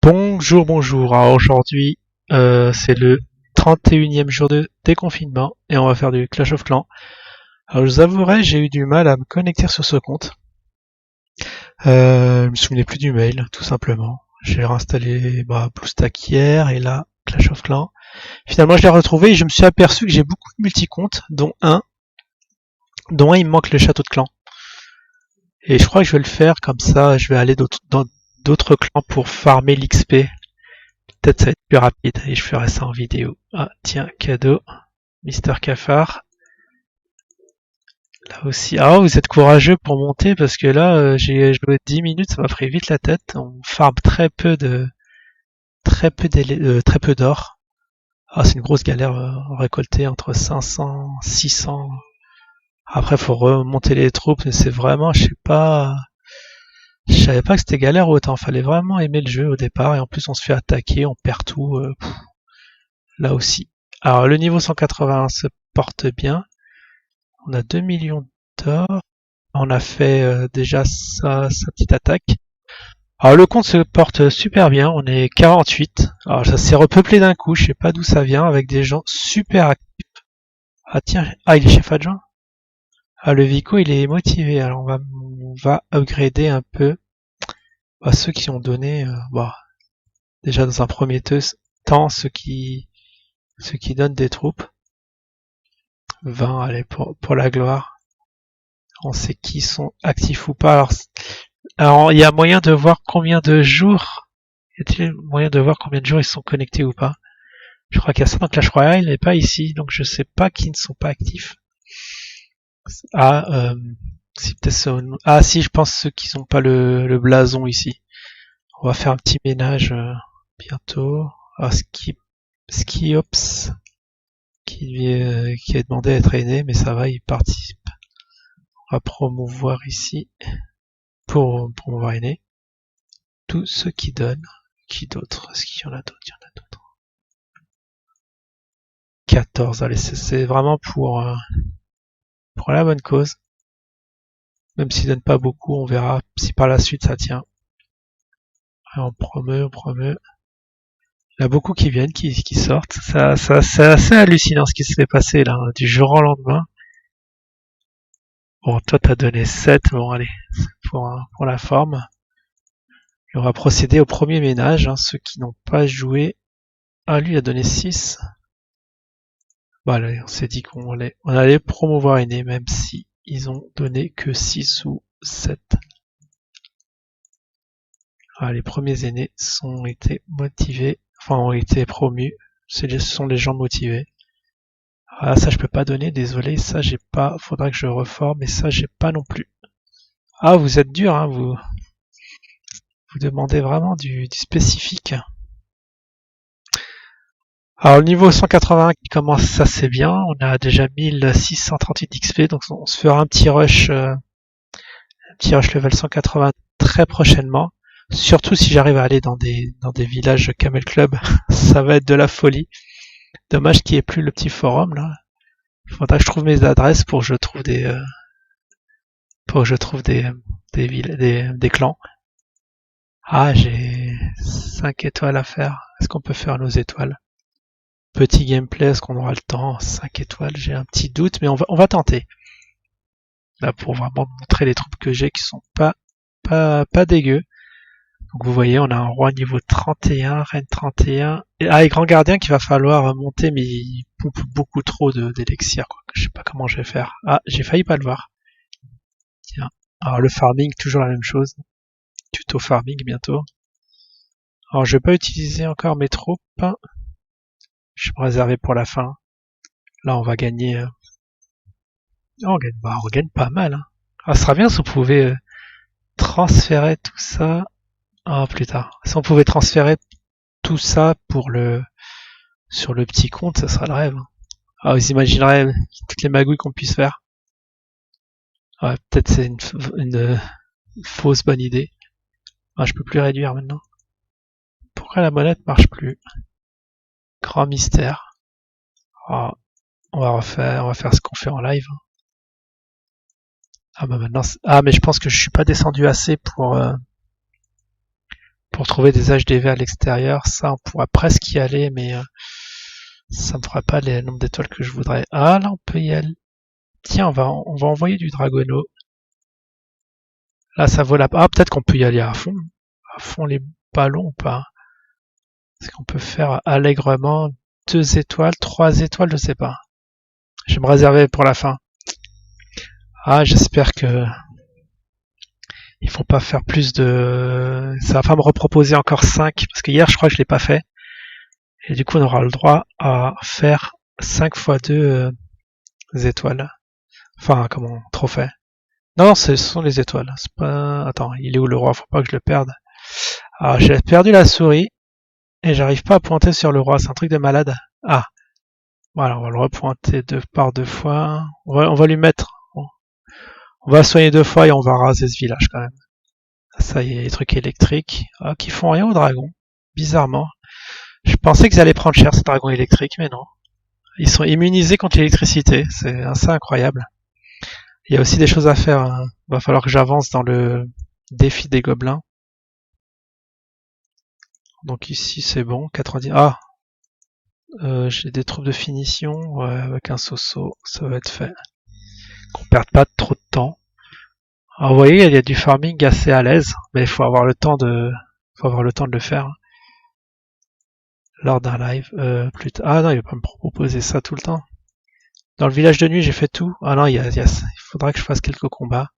Bonjour, bonjour. Alors aujourd'hui, c'est le 31e jour de déconfinement et on va faire du Clash of Clans. Alors je vous avouerai, j'ai eu du mal à me connecter sur ce compte. Je me souvenais plus du mail, tout simplement. J'ai réinstallé BlueStack hier et là, Clash of Clans. Finalement, je l'ai retrouvé et je me suis aperçu que j'ai beaucoup de multi-comptes, dont un il me manque le château de clan. Et je crois que je vais le faire comme ça, je vais aller dans d'autres clans pour farmer l'XP. Peut-être ça va être plus rapide et je ferai ça en vidéo. Ah tiens, cadeau. Mister Cafard. Là aussi. Ah, vous êtes courageux pour monter parce que là, j'ai joué 10 minutes, ça m'a pris vite la tête. On farm très peu d'or. Ah, c'est une grosse galère récolter entre 500, 600. Après, faut remonter les troupes, mais c'est vraiment, je savais pas que c'était galère autant. Fallait vraiment aimer le jeu au départ et en plus on se fait attaquer, on perd tout. Là aussi. Alors le niveau 180 se porte bien. On a 2 millions d'or. On a fait déjà sa petite attaque. Alors le compte se porte super bien. On est 48. Alors ça s'est repeuplé d'un coup. Je sais pas d'où ça vient avec des gens super actifs. Ah tiens, il est chef adjoint. Ah le Vico il est motivé. Alors on va upgrader un peu ceux qui ont donné. Déjà dans un premier temps ceux qui donnent des troupes. 20 allez pour la gloire. On sait qui sont actifs ou pas. Alors, il y a moyen de voir combien de jours. Y a-t-il moyen de voir combien de jours ils sont connectés ou pas? Je crois qu'il y a ça dans Clash Royale, il n'est pas ici, donc je sais pas qui ne sont pas actifs. Ah, si peut-être ah si, je pense ceux qui n'ont pas le blason ici. On va faire un petit ménage bientôt. Ah, Skiops qui a demandé à être aidé, mais ça va, il participe. On va promouvoir ici pour promouvoir aîné. Tous ceux qui donnent. Qui d'autre? Est-ce qu'il y en a d'autres? Il y en a d'autres. 14. Allez, c'est vraiment pour la bonne cause. Même s'ils donnent pas beaucoup, on verra si par la suite ça tient. On promeut. Il y en a beaucoup qui viennent, qui sortent. C'est assez hallucinant ce qui se fait passer là, du jour au lendemain. Bon, toi t'as donné 7, bon allez, c'est pour la forme. Et on va procéder au premier ménage, ceux qui n'ont pas joué. Ah, lui il a donné 6. Allez, on s'est dit qu'on allait promouvoir aîné, même si ils ont donné que 6 ou 7. Les premiers aînés ont été motivés, ont été promus. Ce sont les gens motivés. Ça je peux pas donner, désolé, ça j'ai pas, faudra que je reforme, et ça j'ai pas non plus. Ah, vous êtes dur, hein, vous demandez vraiment du spécifique. Alors le niveau 180 qui commence assez bien, on a déjà 1638 XP, donc on se fera un petit rush level 180 très prochainement. Surtout si j'arrive à aller dans des villages Camel Club, ça va être de la folie. Dommage qu'il n'y ait plus le petit forum là. Il faudra que je trouve mes adresses pour que je trouve des clans. Ah, j'ai 5 étoiles à faire. Est-ce qu'on peut faire nos étoiles? Petit gameplay, est-ce qu'on aura le temps? 5 étoiles, j'ai un petit doute, mais on va tenter. Là, pour vraiment montrer les troupes que j'ai qui sont pas dégueu. Donc vous voyez, on a un roi niveau 31, reine 31, et grand gardien qu'il va falloir monter, mais il pompe beaucoup trop d'élixir, quoi. Je sais pas comment je vais faire. Ah, j'ai failli pas le voir. Tiens. Alors le farming, toujours la même chose. Tuto farming bientôt. Alors je vais pas utiliser encore mes troupes. Je vais me réserver pour la fin. Là on va gagner. On gagne pas mal. Hein. Ah, ce sera bien si on pouvait transférer tout ça. Ah, plus tard. Si on pouvait transférer tout ça sur le petit compte, ça sera le rêve. Ah, vous imaginerez toutes les magouilles qu'on puisse faire. Ouais, peut-être c'est une fausse bonne idée. Ah, je peux plus réduire maintenant. Pourquoi la monnaie marche plus? Grand mystère. Ah, on va faire ce qu'on fait en live. Ah bah maintenant, mais je pense que je suis pas descendu assez pour trouver des HDV à l'extérieur. Ça, on pourrait presque y aller, mais ça me fera pas les nombres d'étoiles que je voudrais. Ah, là, on peut y aller. Tiens, on va envoyer du Dragono. Là, ça vaut la... Ah, peut-être qu'on peut y aller à fond les ballons ou pas. Est-ce qu'on peut faire allègrement 2 étoiles, 3 étoiles, je sais pas. Je vais me réserver pour la fin. Ah, j'espère que ils vont pas faire plus de... Ça va pas me reproposer encore 5, parce que hier, je crois que je l'ai pas fait. Et du coup, on aura le droit à faire 5 fois 2 étoiles. Enfin, comment, trophée. Non, ce sont les étoiles. C'est pas... Attends, il est où le roi? Faut pas que je le perde. Ah, j'ai perdu la souris et j'arrive pas à pointer sur le roi. C'est un truc de malade. Ah, voilà, on va le repointer par 2 fois. On va lui mettre... On va soigner 2 fois et on va raser ce village quand même. Ça y est, les trucs électriques. Ah, qui font rien aux dragons. Bizarrement. Je pensais qu'ils allaient prendre cher ces dragons électriques, mais non. Ils sont immunisés contre l'électricité. C'est assez incroyable. Il y a aussi des choses à faire. Il va falloir que j'avance dans le défi des gobelins. Donc ici c'est bon, 90. Ah, j'ai des troupes de finition. Ouais, avec un Soso, ça va être fait. Qu'on perde pas trop de temps. Alors vous voyez, il y a du farming assez à l'aise, mais il faut avoir le temps de le faire lors d'un live. Plus tard. Ah non, il va pas me proposer ça tout le temps. Dans le village de nuit, j'ai fait tout. Ah non, il faudra que je fasse quelques combats.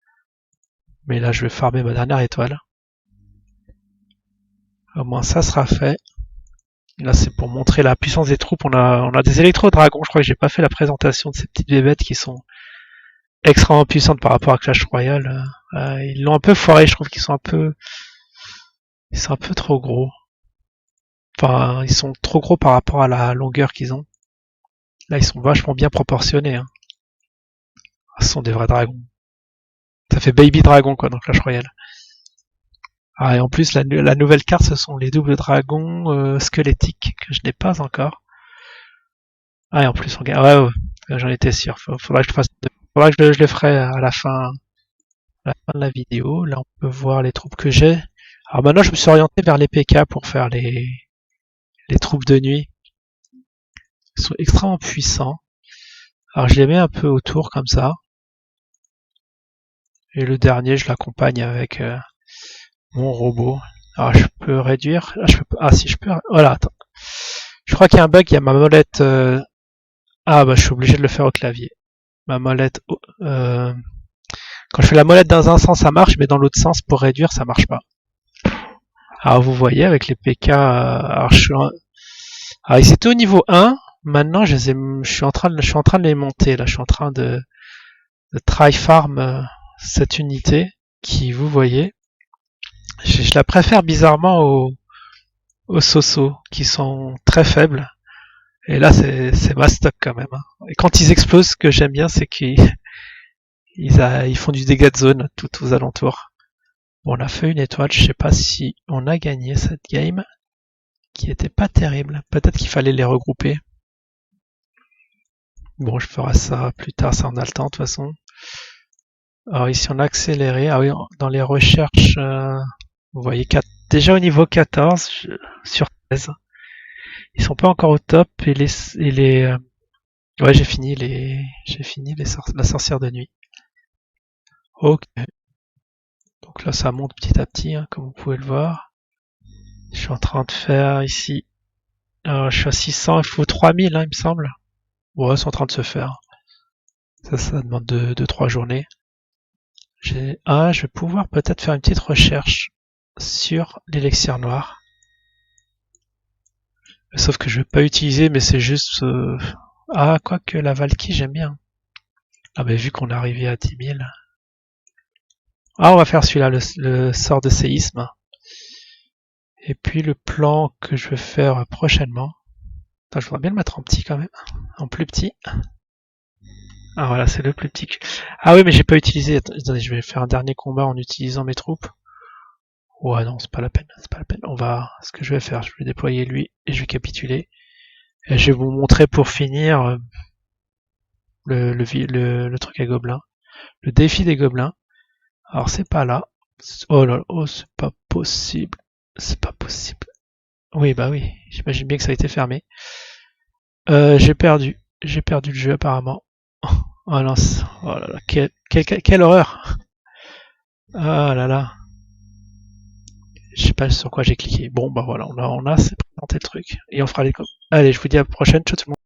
Mais là, je vais farmer ma dernière étoile. Au moins, ça sera fait. Là, c'est pour montrer la puissance des troupes. On a des électro-dragons. Je crois que j'ai pas fait la présentation de ces petites bébêtes qui sont extrêmement puissantes par rapport à Clash Royale. Ils l'ont un peu foiré. Je trouve qu'ils sont ils sont un peu trop gros. Enfin, ils sont trop gros par rapport à la longueur qu'ils ont. Là, ils sont vachement bien proportionnés. Hein. Ce sont des vrais dragons. Ça fait Baby Dragon, quoi, dans Clash Royale. Ah, et en plus, la nouvelle carte, ce sont les doubles dragons squelettiques que je n'ai pas encore. Ah, et en plus, on gagne. Ouais, j'en étais sûr. Faudrait que je fasse. Faudrait que je les ferai à la fin de la vidéo. Là, on peut voir les troupes que j'ai. Alors maintenant, je me suis orienté vers les PK pour faire les troupes de nuit. Ils sont extrêmement puissants. Alors, je les mets un peu autour comme ça. Et le dernier, je l'accompagne avec mon robot. Alors, je peux réduire. Si je peux. Voilà, attends. Je crois qu'il y a un bug. Il y a ma molette. Ah, bah, je suis obligé de le faire au clavier. Ma molette. Quand je fais la molette dans un sens, ça marche, mais dans l'autre sens, pour réduire, ça marche pas. Alors, vous voyez, avec les PK, alors, ils étaient au niveau 1. Maintenant, je suis en train de les monter, là. Je suis en train de try farm cette unité qui, vous voyez, je la préfère bizarrement aux Soso, qui sont très faibles. Et là, c'est ma stock quand même. Hein. Et quand ils explosent, ce que j'aime bien, c'est qu'ils font du dégât de zone tout aux alentours. Bon, on a fait une étoile. Je sais pas si on a gagné cette game, qui était pas terrible. Peut-être qu'il fallait les regrouper. Bon, je ferai ça plus tard, ça on a le temps de toute façon. Alors ici, on a accéléré. Ah oui, dans les recherches, vous voyez, déjà au niveau 14 sur 16. Ils sont pas encore au top et ouais, j'ai fini la sorcière de nuit. Ok. Donc là, ça monte petit à petit, hein, comme vous pouvez le voir. Je suis en train de faire ici. Je suis à 600, il faut 3000, hein, il me semble. Ouais, c'est en train de se faire. Ça demande 2-3 journées. Je vais pouvoir peut-être faire une petite recherche sur l'élixir noir. Sauf que je vais pas utiliser, mais c'est juste... quoique la Valky, j'aime bien. Ah, mais vu qu'on est arrivé à 10 000... Ah, on va faire celui-là, le sort de séisme. Et puis le plan que je vais faire prochainement. Attends, je voudrais bien le mettre en petit quand même. En plus petit. Ah voilà, c'est le plus petit. Ah oui, mais j'ai pas utilisé. Attendez, je vais faire un dernier combat en utilisant mes troupes. Ouais, non, c'est pas la peine. C'est pas la peine. Ce que je vais faire, je vais déployer lui et je vais capituler. Et je vais vous montrer pour finir le truc à gobelins. Le défi des gobelins. Alors c'est pas là. Oh là là, oh, c'est pas possible. C'est pas possible. Oui, bah oui, j'imagine bien que ça a été fermé. J'ai perdu. J'ai perdu le jeu apparemment. Oh non, oh là là, quelle horreur! Ah là là, je sais pas sur quoi j'ai cliqué. Bon bah voilà, c'est présenté le truc. Et on fera les... Allez, je vous dis à la prochaine, ciao tout le monde.